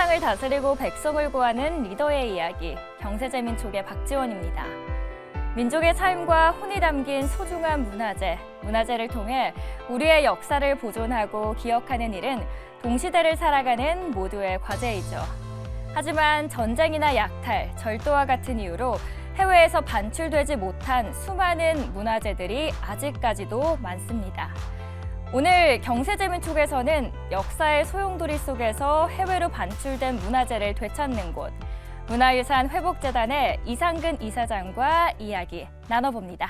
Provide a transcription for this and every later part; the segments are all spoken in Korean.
세상을 다스리고 백성을 구하는 리더의 이야기, 경세제민족의 박지원입니다. 민족의 삶과 혼이 담긴 소중한 문화재를 통해 우리의 역사를 보존하고 기억하는 일은 동시대를 살아가는 모두의 과제이죠. 하지만 전쟁이나 약탈, 절도와 같은 이유로 해외에서 반출되지 못한 수많은 문화재들이 아직까지도 많습니다. 오늘 경세제민족에서는 역사의 소용돌이 속에서 해외로 반출된 문화재를 되찾는 곳, 문화유산 회복재단의 이상근 이사장과 이야기 나눠봅니다.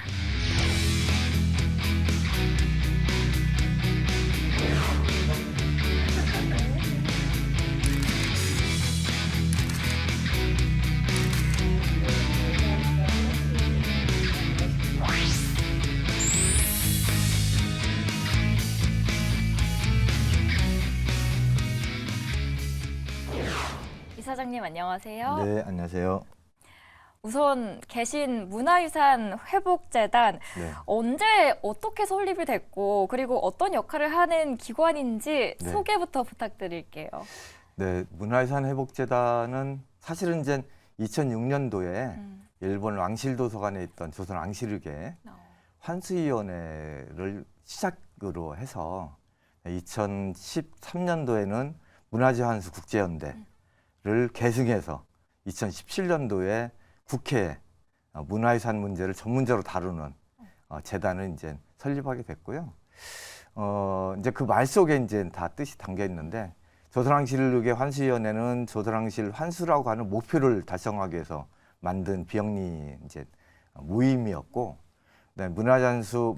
이사장님 안녕하세요. 네, 안녕하세요. 우선 계신 문화유산 회복재단 언제 어떻게 설립이 됐고 그리고 어떤 역할을 하는 기관인지 소개부터 부탁드릴게요. 네, 문화유산 회복재단은 사실은 이제 2006년도에 일본 왕실도서관에 있던 조선 왕실육의 환수위원회를 시작으로 해서 2013년도에는 문화재 환수 국제연대를 계승해서 2017년도에 국회에 문화유산 문제를 전문적으로 다루는 재단을 이제 설립하게 됐고요. 이제 그 말 속에 이제 다 뜻이 담겨 있는데 조선왕실육의 환수위원회는 조선왕실 환수라고 하는 목표를 달성하기 위해서 만든 비영리 이제 모임이었고, 문화재 환수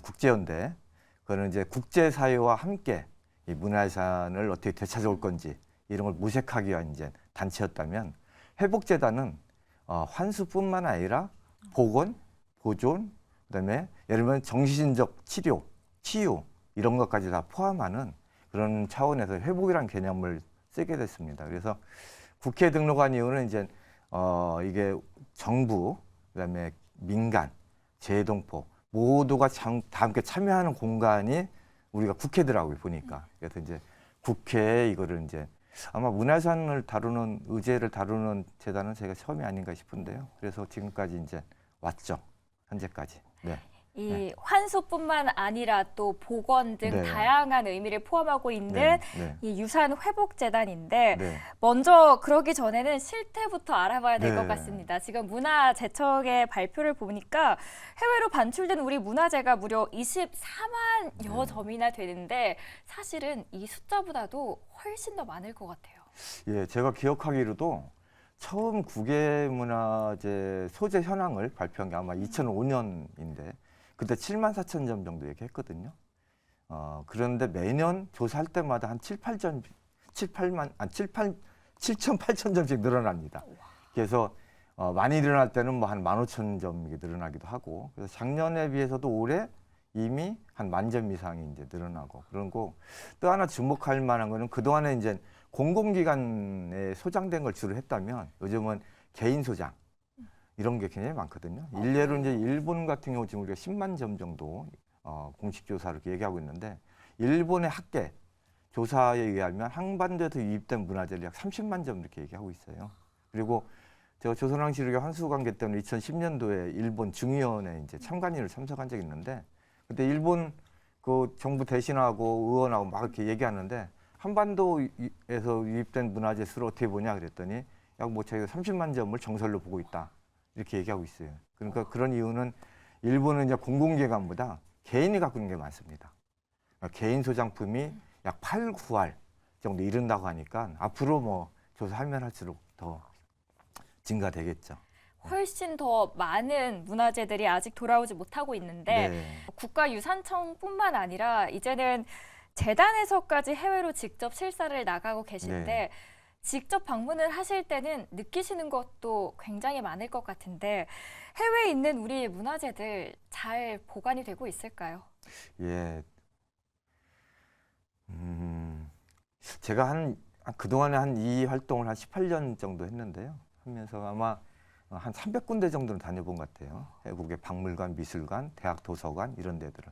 국제연대 그거는 이제 국제사회와 함께 이 문화유산을 어떻게 되찾아올 건지 이런 걸 모색하기 위한 이제 단체였다면, 회복재단은 환수뿐만 아니라 복원, 보존, 그다음에 예를 들면 정신적 치료, 치유 이런 것까지 다 포함하는 그런 차원에서 회복이라는 개념을 쓰게 됐습니다. 그래서 국회에 등록한 이유는 이제 이게 정부, 그다음에 민간, 재동포 모두가 다 함께 참여하는 공간이 우리가 국회더라고요 보니까. 그래서 이제 국회에 이거를 이제 아마 문화유산을 다루는 의제를 다루는 재단은 제가 처음이 아닌가 싶은데요. 그래서 지금까지 이제 왔죠. 현재까지. 네. 이 환수뿐만 아니라 또 복원 등 다양한 의미를 포함하고 있는 이 유산 회복재단인데 먼저 그러기 전에는 실태부터 알아봐야 될 것 같습니다. 지금 문화재청의 발표를 보니까 해외로 반출된 우리 문화재가 무려 24만여 점이나 되는데 사실은 이 숫자보다도 훨씬 더 많을 것 같아요. 예, 제가 기억하기로도 처음 국외문화재 소재 현황을 발표한 게 아마 2005년인데 그때 7만 4천 점 정도 얘기했거든요. 그런데 매년 조사할 때마다 한 7,8천 점씩 늘어납니다. 그래서 많이 늘어날 때는 뭐 한 15,000점 늘어나기도 하고, 그래서 작년에 비해서도 올해 이미 한 10,000점 이상이 이제 늘어나고 그런 거. 또 하나 주목할 만한 거는 그동안에 이제 공공기관에 소장된 걸 주로 했다면 요즘은 개인 소장 이런 게 굉장히 많거든요. 일례로 이제 일본 같은 경우 지금 우리가 10만 점 정도 공식 조사를 얘기하고 있는데, 일본의 학계 조사에 의하면 한반도에서 유입된 문화재를 약 30만 점 이렇게 얘기하고 있어요. 그리고 제가 조선왕실육의 환수 관계 때문에 2010년도에 일본 중의원에 이제 참관인을 참석한 적이 있는데, 그때 일본 그 정부 대신하고 의원하고 막 이렇게 얘기하는데 한반도에서 유입된 문화재 수를 어떻게 보냐 그랬더니 약 뭐 저희가 30만 점을 정설로 보고 있다. 이렇게 얘기하고 있어요. 그러니까 그런 이유는 일본은 이제 공공기관보다 개인이 갖고 있는 게 많습니다. 그러니까 개인 소장품이 약 8, 9할 정도 이른다고 하니까 앞으로 뭐 조사하면 할수록 더 증가되겠죠. 훨씬 더 많은 문화재들이 아직 돌아오지 못하고 있는데 국가유산청뿐만 아니라 이제는 재단에서까지 해외로 직접 실사를 나가고 계신데 직접 방문을 하실 때는 느끼시는 것도 굉장히 많을 것 같은데 해외에 있는 우리 문화재들 잘 보관이 되고 있을까요? 예. 제가 그동안에 이 활동을 한 18년 정도 했는데요. 하면서 아마 한 300군데 정도는 다녀본 것 같아요. 외국의 박물관, 미술관, 대학 도서관 이런 데들을.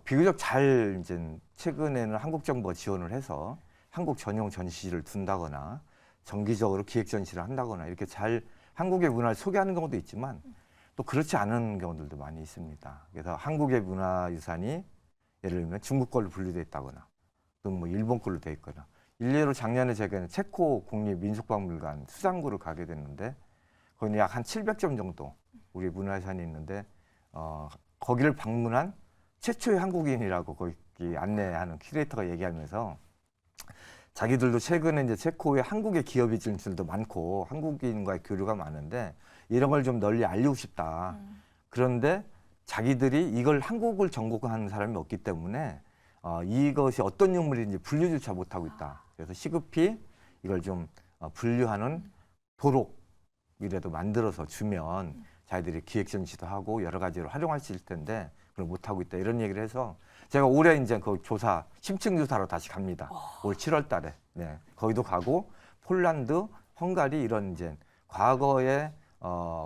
비교적 잘 이제 최근에는 한국 정부가 지원을 해서 한국 전용 전시를 둔다거나 정기적으로 기획 전시를 한다거나 이렇게 잘 한국의 문화를 소개하는 경우도 있지만 또 그렇지 않은 경우들도 많이 있습니다. 그래서 한국의 문화유산이 예를 들면 중국 걸로 분류되어 있다거나 또 뭐 일본 걸로 되어 있거나 일례로 작년에 제가 체코 국립민속박물관 수장구를 가게 됐는데 거기는 약 한 700점 정도 우리 문화유산이 있는데 거기를 방문한 최초의 한국인이라고 거기 안내하는 큐레이터가 얘기하면서 자기들도 최근에 이제 체코에 한국의 기업이 진출도 많고 한국인과의 교류가 많은데 이런 걸 좀 널리 알리고 싶다. 그런데 자기들이 이걸 한국을 전공하는 사람이 없기 때문에 이것이 어떤 유물인지 분류조차 못하고 있다. 그래서 시급히 이걸 좀 분류하는 도록이라도 만들어서 주면 자기들이 기획 전시도 하고 여러 가지로 활용할 수 있을 텐데 그걸 못하고 있다. 이런 얘기를 해서 제가 올해 이제 그 조사, 심층 조사로 다시 갑니다. 올 7월 달에. 네. 거기도 가고 폴란드, 헝가리 이런 이제 과거에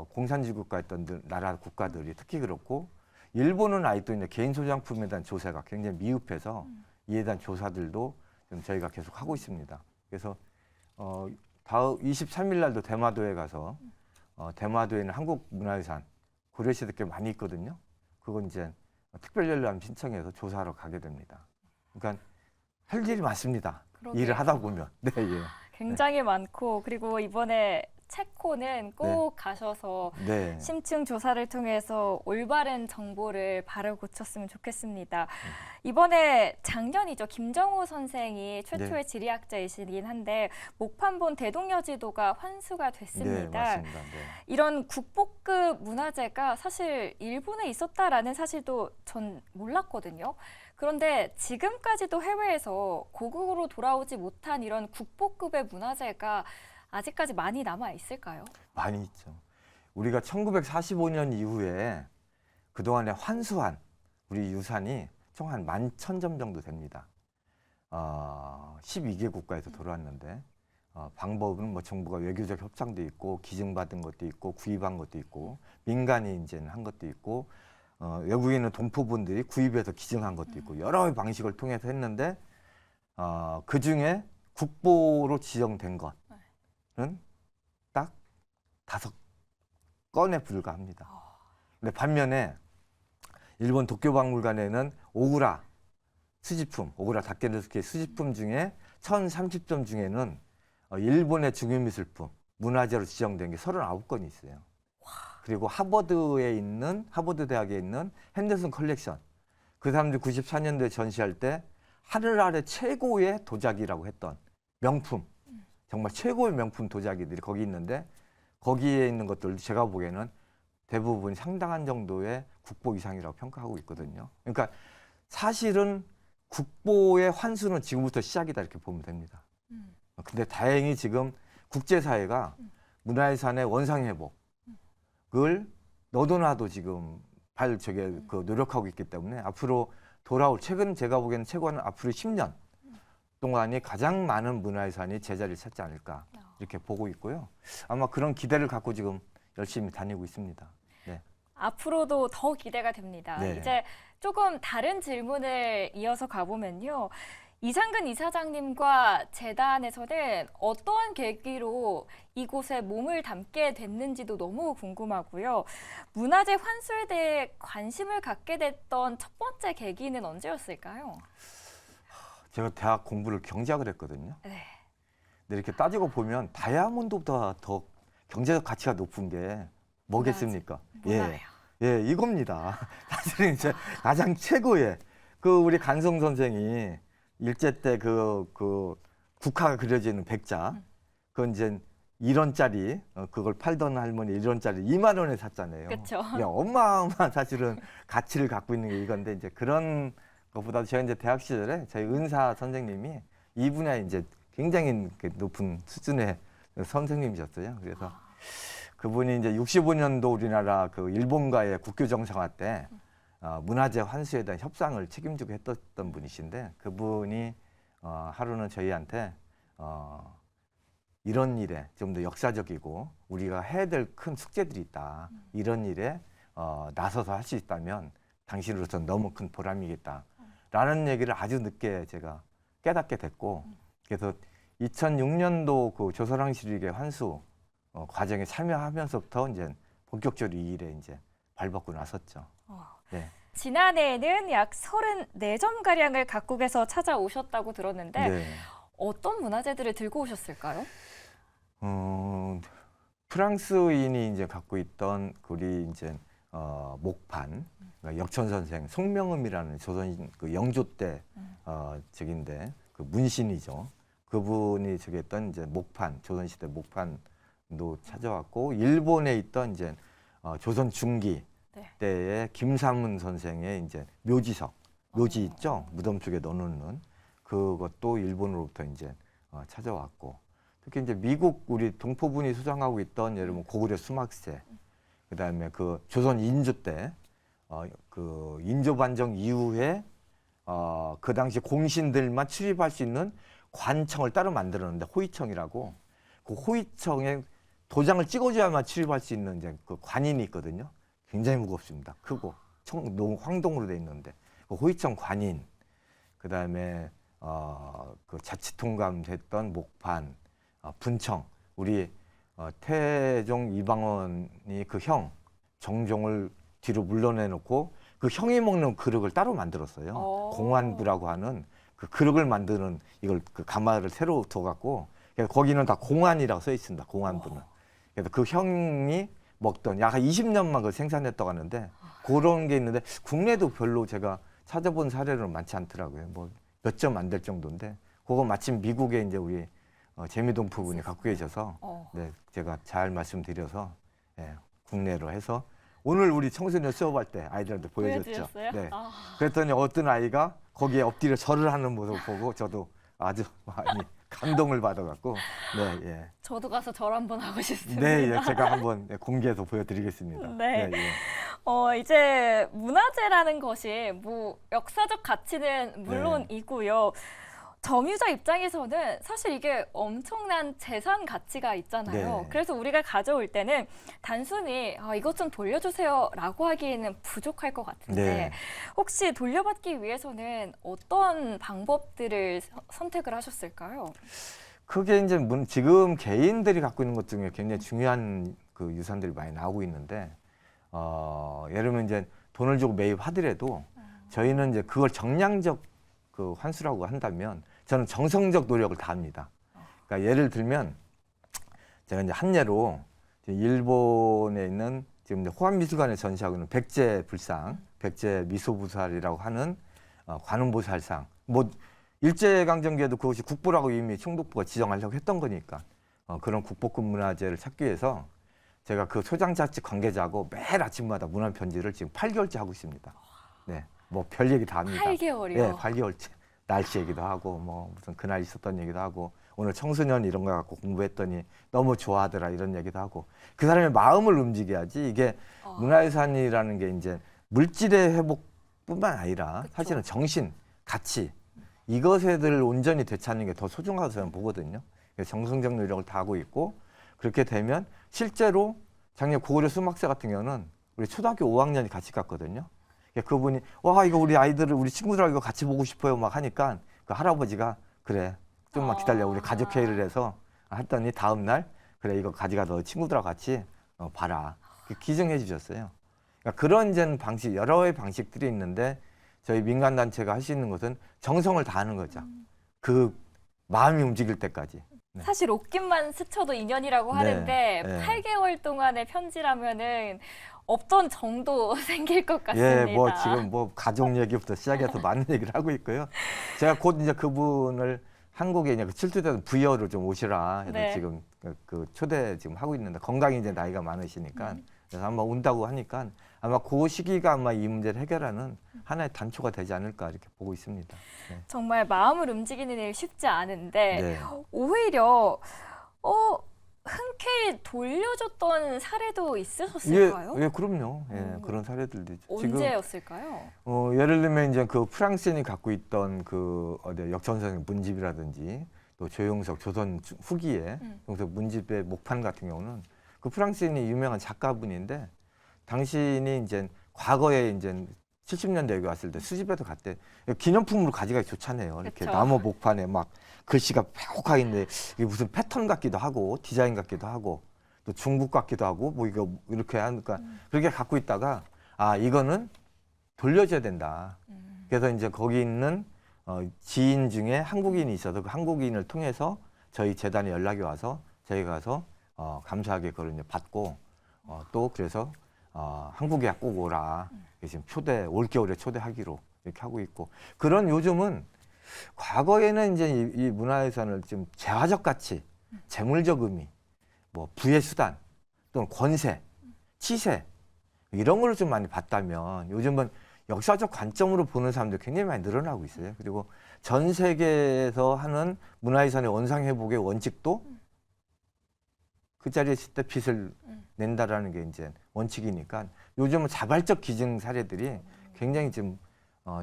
공산주의 국가였던 나라 국가들이 특히 그렇고 일본은 아직도 이제 개인 소장품에 대한 조사가 굉장히 미흡해서 이에 대한 조사들도 좀 저희가 계속 하고 있습니다. 그래서 다음 23일 날도 대마도에 가서 대마도에는 한국 문화유산 고려시대 꽤 많이 있거든요. 그건 이제 특별연락을 신청해서 조사하러 가게 됩니다. 그러니까 할 일이 많습니다. 그러게요. 일을 하다 보면. 네, 예. 굉장히 많고 그리고 이번에 체코는 꼭 가셔서 네. 심층 조사를 통해서 올바른 정보를 바로 고쳤으면 좋겠습니다. 이번에 작년이죠. 김정호 선생이 최초의 지리학자이시긴 한데 목판본 대동여지도가 환수가 됐습니다. 네, 맞습니다. 네. 이런 국보급 문화재가 사실 일본에 있었다라는 사실도 전 몰랐거든요. 그런데 지금까지도 해외에서 고국으로 돌아오지 못한 이런 국보급의 문화재가 아직까지 많이 남아 있을까요? 많이 있죠. 우리가 1945년 이후에 그동안에 환수한 우리 유산이 총 한 11,000점 정도 됩니다. 12개 국가에서 돌아왔는데 방법은 뭐 정부가 외교적 협상도 있고 기증받은 것도 있고 구입한 것도 있고 민간이 이제 한 것도 있고 외국인은 동포분들이 구입해서 기증한 것도 있고 여러 방식을 통해서 했는데 그 중에 국보로 지정된 것은 딱 5건에 불과합니다. 근데 반면에 일본 도쿄박물관에는 오구라 수집품, 오구라 다케르스키 수집품 중에 1030점 중에는 일본의 중요미술품, 문화재로 지정된 게 39건이 있어요. 그리고 하버드 대학에 있는 핸더슨 컬렉션. 그 사람들 94년도에 전시할 때 하늘 아래 최고의 도자기라고 했던 명품, 정말 최고의 명품 도자기들이 거기 있는데 거기에 있는 것들 제가 보기에는 대부분 상당한 정도의 국보 이상이라고 평가하고 있거든요. 그러니까 사실은 국보의 환수는 지금부터 시작이다 이렇게 보면 됩니다. 근데 다행히 지금 국제사회가 문화유산의 원상회복을 너도나도 지금 노력하고 있기 때문에 앞으로 돌아올 최근 제가 보기에는 최고는 앞으로 10년 동안이 가장 많은 문화유산이 제자리를 찾지 않을까 이렇게 보고 있고요. 아마 그런 기대를 갖고 지금 열심히 다니고 있습니다. 네. 앞으로도 더 기대가 됩니다. 네. 이제 조금 다른 질문을 이어서 가보면요. 이상근 이사장님과 재단에서는 어떠한 계기로 이곳에 몸을 담게 됐는지도 너무 궁금하고요. 문화재 환수에 대해 관심을 갖게 됐던 첫 번째 계기는 언제였을까요? 제가 대학 공부를 경제학을 했거든요. 네. 근데 이렇게 따지고 보면 다이아몬드보다 더 경제적 가치가 높은 게 뭐겠습니까? 문화예요. 예, 이겁니다. 사실은 이제 가장 최고의 우리 간성 선생이 일제 때 국화가 그려지는 백자, 그건 이제 1원짜리 그걸 팔던 할머니 1원짜리 2만 원에 샀잖아요. 그렇죠. 어마어마한 사실은 가치를 갖고 있는 게 이건데 이제 그런 것보다도 제가 이제 대학 시절에 저희 은사 선생님이 이 분야에 이제 굉장히 높은 수준의 선생님이셨어요. 그래서 그분이 이제 65년도 우리나라 일본과의 국교 정상화 때 문화재 환수에 대한 협상을 책임지고 했던 분이신데 그분이 하루는 저희한테 이런 일에 좀 더 역사적이고 우리가 해야 될 큰 숙제들이 있다. 이런 일에 나서서 할 수 있다면 당신으로서는 너무 큰 보람이겠다. 라는 얘기를 아주 늦게 제가 깨닫게 됐고 그래서 2006년도 그 조선왕실록의 환수 과정에 참여하면서부터 이제 본격적으로 이 일에 이제 발벗고 나섰죠. 네. 지난해에는 약 34점 가량을 각국에서 찾아오셨다고 들었는데 네. 어떤 문화재들을 들고 오셨을까요? 프랑스인이 이제 갖고 있던 우리 이제 목판, 그러니까 역천 선생 송명음이라는 조선 그 영조 때 적인데 그 문신이죠. 그분이 저기 했던 이제 목판, 조선 시대 목판도 찾아왔고, 일본에 있던 이제 조선 중기 네. 때의 김삼문 선생의 이제 묘지석, 묘지 있죠? 무덤 속에 넣어놓는 그것도 일본으로부터 이제 찾아왔고, 특히 이제 미국 우리 동포분이 소장하고 있던 예를 들면 고구려 수막새, 그다음에 그 조선 인조 때 그 인조 반정 이후에 그 당시 공신들만 출입할 수 있는 관청을 따로 만들었는데, 호위청이라고, 그 호위청에 도장을 찍어줘야만 출입할 수 있는 이제 그 관인이 있거든요. 굉장히 무겁습니다. 크고 황동으로 돼 있는데 그 호위청 관인, 그다음에 그 자치통감 됐던 목판, 분청, 우리 태종 이방원이 그 형 정종을 뒤로 물러내놓고 그 형이 먹는 그릇을 따로 만들었어요. 공안부라고 하는 그 그릇을 만드는 이걸 그 가마를 새로 둬갖고, 거기는 다 공안이라고 써 있습니다. 공안부는. 그래서 그 형이 먹던 약 20년만 그걸 생산했다고 하는데, 그런 게 있는데 국내도 별로 제가 찾아본 사례는 많지 않더라고요. 뭐 몇 점 안 될 정도인데, 그거 마침 미국에 이제 우리 재미동포 분이 갖고 계셔서 네, 제가 잘 말씀드려서 국내로 해서 오늘 우리 청소년 수업할 때 아이들한테 보여줬죠. 네. 그랬더니 어떤 아이가 거기에 엎드려 절을 하는 모습을 보고 저도 아주 많이 감동을 받아갖고, 네, 예. 저도 가서 절 한번 하고 싶습니다. 네, 예, 제가 한번 공개해서 보여드리겠습니다. 네. 네, 예. 이제 문화재라는 것이 뭐 역사적 가치는 물론이고요. 점유자 입장에서는 사실 이게 엄청난 재산 가치가 있잖아요. 네. 그래서 우리가 가져올 때는 단순히 이것 좀 돌려주세요라고 하기에는 부족할 것 같은데, 네. 혹시 돌려받기 위해서는 어떤 방법들을 선택을 하셨을까요? 그게 이제 지금 개인들이 갖고 있는 것 중에 굉장히 중요한 그 유산들이 많이 나오고 있는데, 예를 들면 이제 돈을 주고 매입하더라도 저희는 이제 그걸 정량적 그 환수라고 한다면 저는 정성적 노력을 다합니다. 그러니까 예를 들면 제가 이제 한 예로 일본에 있는 지금 이제 호암미술관에 전시하고 있는 백제 불상, 백제 미소부살이라고 하는 관음보살상. 뭐 일제강점기에도 그것이 국보라고 이미 총독부가 지정하려고 했던 거니까 그런 국보급 문화재를 찾기 위해서 제가 그 소장자치 관계자하고 매일 아침마다 문화 편지를 지금 8개월째 하고 있습니다. 네, 뭐 별 얘기 다 합니다. 8개월이요? 네, 8개월째. 날씨 얘기도 하고 뭐 무슨 그날 있었던 얘기도 하고, 오늘 청소년 이런 거 갖고 공부했더니 너무 좋아하더라 이런 얘기도 하고. 그 사람의 마음을 움직여야지. 이게 문화유산이라는 게 이제 물질의 회복뿐만 아니라 그쵸. 사실은 정신, 가치, 이것에들 온전히 되찾는 게 더 소중하다고 저는 보거든요. 그래서 정성적 노력을 다하고 있고, 그렇게 되면 실제로 작년 고구려 수막새 같은 경우는 우리 초등학교 5학년이 같이 갔거든요. 그분이 와 이거 우리 아이들을 우리 친구들하고 이거 같이 보고 싶어요 막 하니까 그 할아버지가 그래 좀만 기다려 우리 가족 회의를 해서 했더니 다음 날 그래 이거 가져가 너 친구들하고 같이 봐라 기증해 주셨어요. 그러니까 그런 이제 방식 여러의 방식들이 있는데, 저희 민간 단체가 할 수 있는 것은 정성을 다하는 거죠. 그 마음이 움직일 때까지. 네. 사실 옷깃만 스쳐도 인연이라고 하는데 8개월 동안의 편지라면은 없던 정도 생길 것 같습니다. 예, 뭐 지금 뭐 가족 얘기부터 시작해서 많은 얘기를 하고 있고요. 제가 곧 이제 그분을 한국에 이제 출두되는 부여로 좀 오시라 해서 네. 지금 그 초대 지금 하고 있는데, 건강이 이제 나이가 많으시니까 그래서 아마 온다고 하니까 아마 그 시기가 아마 이 문제를 해결하는 하나의 단초가 되지 않을까 이렇게 보고 있습니다. 네. 정말 마음을 움직이는 일 쉽지 않은데 네. 오히려 흔쾌히 돌려줬던 사례도 있으셨을까요? 예, 그럼요. 예, 그런 사례들도 있죠. 언제였을까요? 예를 들면 이제 그 프랑스인이 갖고 있던 그 역전선 문집이라든지 또 조용석 조선 후기에 조용석 문집의 목판 같은 경우는 그 프랑스인이 유명한 작가분인데, 당신이 이제 과거에 이제 70년대 여기 왔을 때 수집해서 갔대. 기념품으로 가져가기 좋잖아요. 이렇게 그쵸. 나무 목판에 막 글씨가 펴욱하게 있는데 이게 무슨 패턴 같기도 하고 디자인 같기도 하고 또 중국 같기도 하고 뭐 이거 이렇게 하니까 그렇게 갖고 있다가 아 이거는 돌려줘야 된다. 그래서 이제 거기 있는 지인 중에 한국인이 있어서 그 한국인을 통해서 저희 재단에 연락이 와서 저희가 가서 감사하게 그걸 이제 받고 또 그래서 한국에 꼭 오라. 지금 올겨울에 초대하기로 이렇게 하고 있고 그런 요즘은 과거에는 이제 이 문화유산을 좀 재화적 가치, 재물적 의미, 뭐 부의 수단 또는 권세, 치세 이런 걸 좀 많이 봤다면 요즘은 역사적 관점으로 보는 사람들이 굉장히 많이 늘어나고 있어요. 그리고 전 세계에서 하는 문화유산의 원상회복의 원칙도 그 자리에 있을 때 빚을 낸다라는 게 이제 원칙이니까 요즘은 자발적 기증 사례들이 굉장히 좀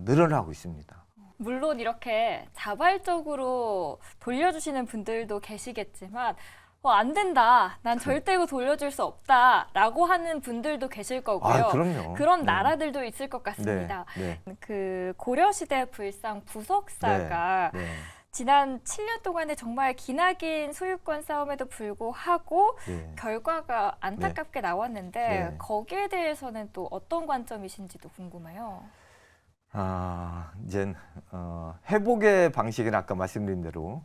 늘어나고 있습니다. 물론 이렇게 자발적으로 돌려주시는 분들도 계시겠지만 안 된다. 난 절대 이거 돌려줄 수 없다라고 하는 분들도 계실 거고요. 아, 그럼요. 그런 나라들도 있을 것 같습니다. 네. 그 고려시대 불상 부석사가 지난 7년 동안에 정말 기나긴 소유권 싸움에도 불구하고 결과가 안타깝게 나왔는데 거기에 대해서는 또 어떤 관점이신지도 궁금해요. 이제 회복의 방식은 아까 말씀드린 대로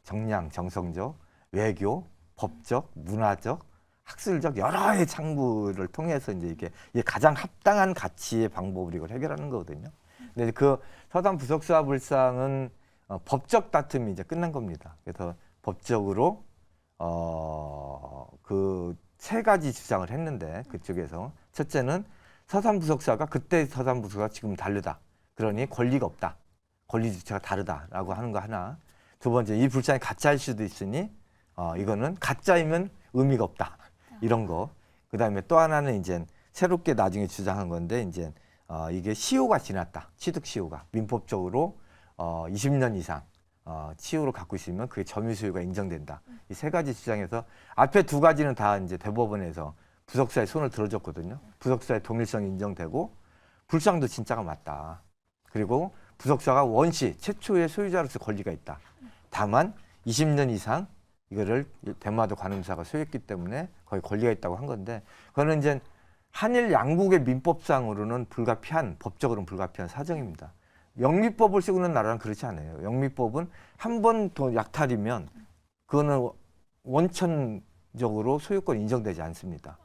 정량, 정성적, 외교, 법적, 문화적, 학술적 여러의 창구를 통해서 이제 이게 가장 합당한 가치의 방법으로 이걸 해결하는 거거든요. 근데 그 서산 부석사 불상은 법적 다툼이 이제 끝난 겁니다. 그래서 법적으로 그 세 가지 주장을 했는데 그쪽에서 첫째는 서산 부석사가 그때 서산 부석사가 지금 다르다. 그러니 권리가 없다. 권리 주체가 다르다라고 하는 거 하나. 두 번째 이 불상이 가짜일 수도 있으니 이거는 가짜이면 의미가 없다. 이런 거. 그다음에 또 하나는 이제 새롭게 나중에 주장한 건데 이제 이게 시효가 지났다. 취득 시효가 민법적으로 20년 이상 치유를 갖고 있으면 그게 점유 소유가 인정된다. 이 세 가지 주장에서 앞에 두 가지는 다 이제 대법원에서 부석사의 손을 들어줬거든요. 부석사의 동일성이 인정되고 불상도 진짜가 맞다. 그리고 부석사가 원시 최초의 소유자로서 권리가 있다. 다만 20년 이상 이거를 대마도 관음사가 소유했기 때문에 거기 권리가 있다고 한 건데 그거는 이제 한일 양국의 민법상으로는 불가피한 법적으로는 불가피한 사정입니다. 영미법을 쓰고 있는 나라는 그렇지 않아요. 영미법은 한 번 더 약탈이면 그거는 원천적으로 소유권 인정되지 않습니다.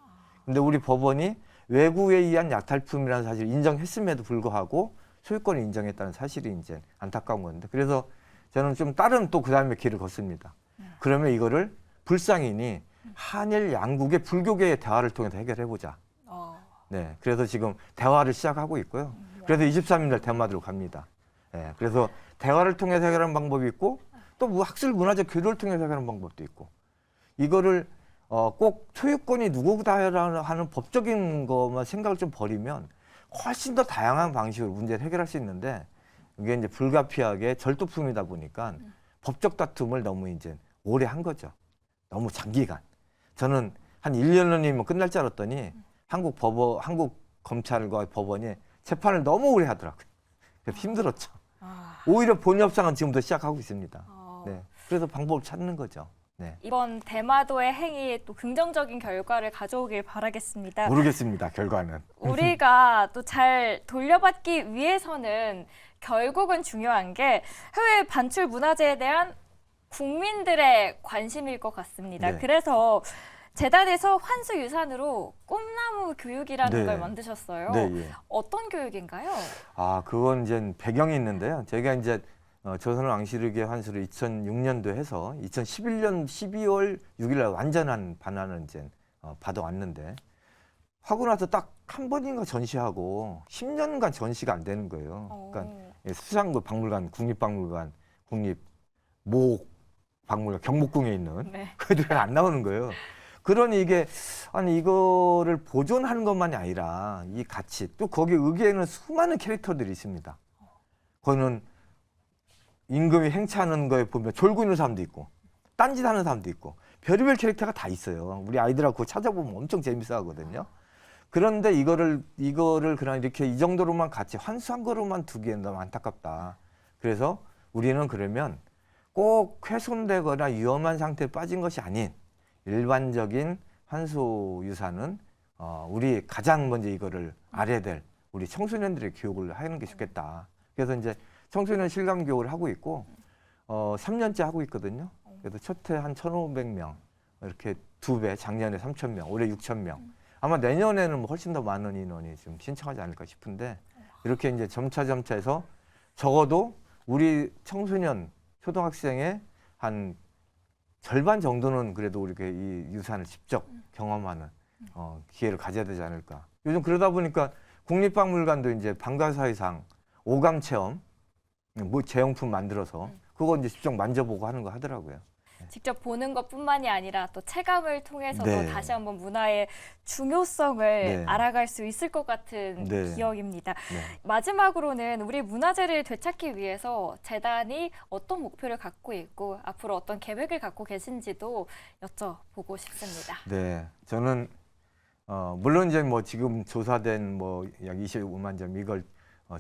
근데 우리 법원이 외국에 의한 약탈품이라는 사실을 인정했음에도 불구하고 소유권을 인정했다는 사실이 이제 안타까운 건데 그래서 저는 좀 다른 또 그 다음에 길을 걷습니다. 그러면 이거를 불상인이 한일 양국의 불교계의 대화를 통해서 해결해보자. 네, 그래서 지금 대화를 시작하고 있고요. 그래서 23일 대마도로 갑니다. 네, 그래서 대화를 통해서 해결하는 방법이 있고 또 학술 문화적 교류를 통해서 해결하는 방법도 있고 이거를 꼭 소유권이 누구다 하는 법적인 것만 생각을 좀 버리면 훨씬 더 다양한 방식으로 문제를 해결할 수 있는데 이게 이제 불가피하게 절도품이다 보니까 법적 다툼을 너무 이제 오래 한 거죠. 너무 장기간. 저는 한 1년이면 끝날 줄 알았더니 한국 검찰과 법원이 재판을 너무 오래 하더라고요. 그래서 힘들었죠. 오히려 본협상은 지금부터 시작하고 있습니다. 네. 그래서 방법을 찾는 거죠. 네. 이번 대마도의 행위 또 긍정적인 결과를 가져오길 바라겠습니다. 모르겠습니다. 결과는. 우리가 또 잘 돌려받기 위해서는 결국은 중요한 게 해외 반출 문화재에 대한 국민들의 관심일 것 같습니다. 네. 그래서 재단에서 환수유산으로 꿈나무 교육이라는 걸 만드셨어요. 네, 어떤 교육인가요? 그건 이제 배경이 있는데요. 저희가 이제 조선을 왕실에게 환수를 2006년도에 해서 2011년 12월 6일 완전한 반환을 이제 받아왔는데 하고 나서 딱 한 번인가 전시하고 10년간 전시가 안 되는 거예요. 그러니까 수상구 박물관, 국립박물관, 국립모박물관, 경복궁에 있는 그들이 안 나오는 거예요. 그러니 이거를 보존하는 것만이 아니라 이 가치 또 거기 의계에는 수많은 캐릭터들이 있습니다. 거기는 임금이 행차하는 거에 보면 졸고 있는 사람도 있고 딴짓하는 사람도 있고 별의별 캐릭터가 다 있어요. 우리 아이들하고 그거 찾아보면 엄청 재밌어 하거든요. 그런데 이거를 그냥 이렇게 이 정도로만 같이 환수한 거로만 두기엔 너무 안타깝다. 그래서 우리는 그러면 꼭 훼손되거나 위험한 상태에 빠진 것이 아닌 일반적인 환수 유산은 우리 가장 먼저 이거를 알아야 될 우리 청소년들의 교육을 하는 게 좋겠다. 그래서 이제 청소년 실감 교육을 하고 있고 3년째 하고 있거든요. 그래서 첫 해 한 1,500명 이렇게 2배, 작년에 3,000명, 올해 6,000명. 아마 내년에는 뭐 훨씬 더 많은 인원이 좀 신청하지 않을까 싶은데 이렇게 이제 점차 해서 적어도 우리 청소년, 초등학생의 한 절반 정도는 그래도 우리가 이 유산을 직접 경험하는 기회를 가져야 되지 않을까. 요즘 그러다 보니까 국립박물관도 이제 방과사회상 5감 체험, 뭐 제용품 만들어서 그거 이제 직접 만져보고 하는 거 하더라고요. 직접 보는 것뿐만이 아니라 또 체감을 통해서도 네. 다시 한번 문화의 중요성을 네. 알아갈 수 있을 것 같은 네. 기억입니다. 네. 마지막으로는 우리 문화재를 되찾기 위해서 재단이 어떤 목표를 갖고 있고 앞으로 어떤 계획을 갖고 계신지도 여쭤보고 싶습니다. 네, 저는 물론 이제 뭐 지금 조사된 뭐 약 25만 점 이걸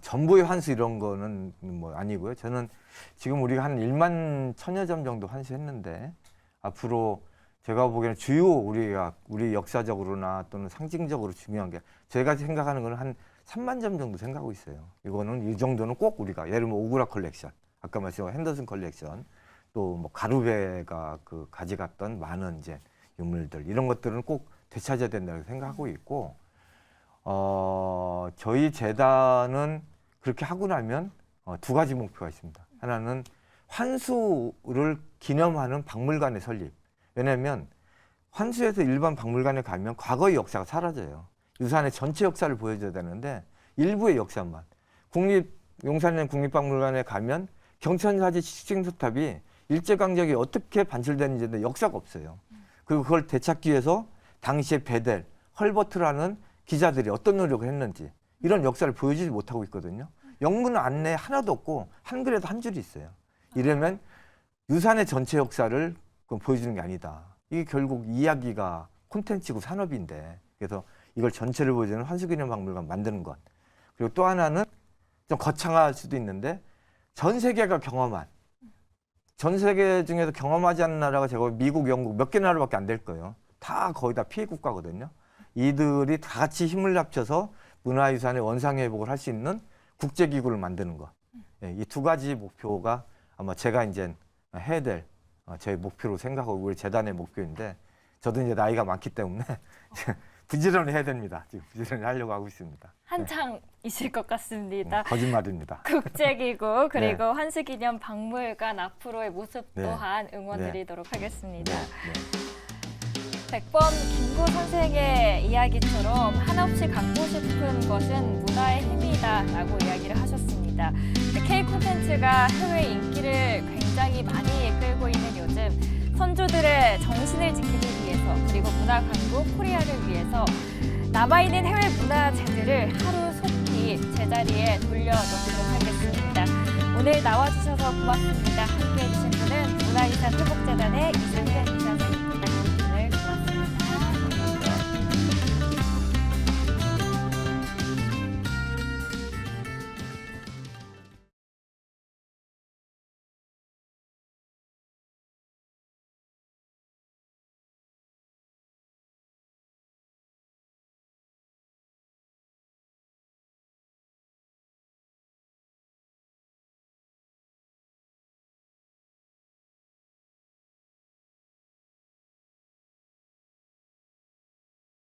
전부의 환수 이런 거는 뭐 아니고요. 저는 지금 우리가 한 1만 1,000여 점 정도 환수했는데 앞으로 제가 보기에는 주요 우리 역사적으로나 또는 상징적으로 중요한 게 제가 생각하는 거는 한 3만 점 정도 생각하고 있어요. 이거는 이 정도는 꼭 우리가 예를 들면 오그라 컬렉션, 아까 말씀한 핸더슨 컬렉션, 또 뭐 가루베가 그 가져갔던 많은 이제 유물들 이런 것들은 꼭 되찾아야 된다고 생각하고 있고. 저희 재단은 그렇게 하고 나면 2가지 목표가 있습니다. 하나는 환수를 기념하는 박물관의 설립. 왜냐하면 환수에서 일반 박물관에 가면 과거의 역사가 사라져요. 유산의 전체 역사를 보여줘야 되는데 일부의 역사만. 용산에 국립박물관에 가면 경천사지 식생수탑이 일제강점기 어떻게 반출되는지인데 역사가 없어요. 그리고 그걸 되찾기 위해서 당시의 베델, 헐버트라는 기자들이 어떤 노력을 했는지 이런 역사를 보여주지 못하고 있거든요. 영문 안내에 하나도 없고 한글에도 한 줄이 있어요. 이러면 유산의 전체 역사를 보여주는 게 아니다. 이게 결국 이야기가 콘텐츠고 산업인데 그래서 이걸 전체를 보여주는 환수기념박물관 만드는 것. 그리고 또 하나는 좀 거창할 수도 있는데 전 세계가 경험한 전 세계 중에서 경험하지 않은 나라가 제가 미국, 영국 몇 개 나라밖에 안 될 거예요. 다 거의 다 피해 국가거든요. 이들이 다 같이 힘을 합쳐서 문화유산의 원상회복을 할 수 있는 국제기구를 만드는 것. 이 2가지 목표가 아마 제가 이제 해야 될 저희 목표로 생각하고 우리 재단의 목표인데 저도 이제 나이가 많기 때문에 부지런히 해야 됩니다. 지금 부지런히 하려고 하고 있습니다. 한창이실 것 같습니다. 거짓말입니다. 국제기구 그리고 네. 환수기념 박물관 앞으로의 모습 네. 또한 응원드리도록 하겠습니다. 네. 100번 김구 선생의 이야기처럼 한없이 갖고 싶은 것은 문화의 힘이다라고 이야기를 하셨습니다. K 콘텐츠가 해외 인기를 굉장히 많이 끌고 있는 요즘 선조들의 정신을 지키기 위해서 그리고 문화 강국 코리아를 위해서 남아있는 해외 문화재들을 하루속히 제자리에 돌려놓도록 하겠습니다. 오늘 나와주셔서 고맙습니다. 함께해 주신 분은 문화유산 회복재단의 이슬회